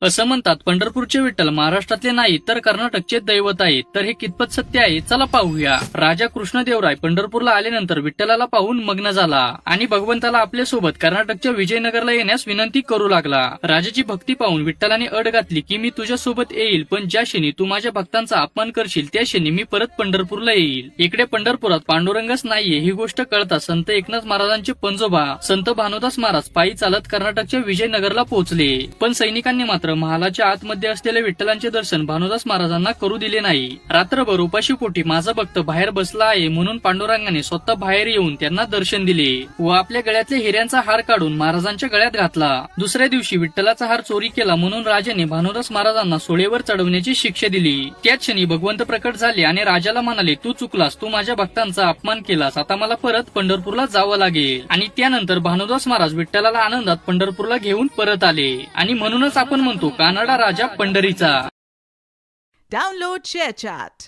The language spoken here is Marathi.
असं म्हणतात पंढरपूरचे विठ्ठल महाराष्ट्रातले नाही तर कर्नाटकचे दैवत आहे. तर हे कितपत सत्य आहे चला पाहूया. राजा कृष्णदेवराय पंढरपूरला आल्यानंतर विठ्ठलाला पाहून मग्न झाला आणि भगवंताला आपल्यासोबत कर्नाटकच्या विजयनगरला येण्यास विनंती करू लागला. राजाची भक्ती पाहून विठ्ठलाने अट घातली की मी तुझ्या सोबत येईल, पण ज्या क्षणी तू माझ्या भक्तांचा अपमान करशील त्या क्षणी मी परत पंढरपूरला येईल. इकडे पंढरपुरात पांडुरंगच नाहीये ही गोष्ट कळता संत एकनाथ महाराजांचे पंजोबा संत भानुदास महाराज पायी चालत कर्नाटकच्या विजयनगरला पोहोचले. पण सैनिकांनी मात्र महालाच्या आतमध्ये असलेले विठ्ठलांचे दर्शन भानुदास महाराजांना करू दिले नाही. रात्रभर उपाशी पोटी माझा भक्त बाहेर बसला आहे म्हणून पांडुरंगाने स्वतः बाहेर येऊन त्यांना दर्शन दिले व आपल्या गळ्यातले हिऱ्यांचा हार काढून महाराजांच्या गळ्यात घातला. दुसऱ्या दिवशी विठ्ठलाचा हार चोरी केला म्हणून राजाने भानुदास महाराजांना सोळेवर चढवण्याची शिक्षा दिली. त्याच क्षणी भगवंत प्रकट झाले आणि राजाला म्हणाले, तू चुकलास, तू माझ्या भक्तांचा अपमान केलास, आता मला परत पंढरपूरला जावं लागेल. आणि त्यानंतर भानुदास महाराज विठ्ठलाला आनंदात पंढरपूरला घेऊन परत आले. आणि म्हणूनच आपण म्हणतो कानडा राजा पंढरीचा. Download ShareChat.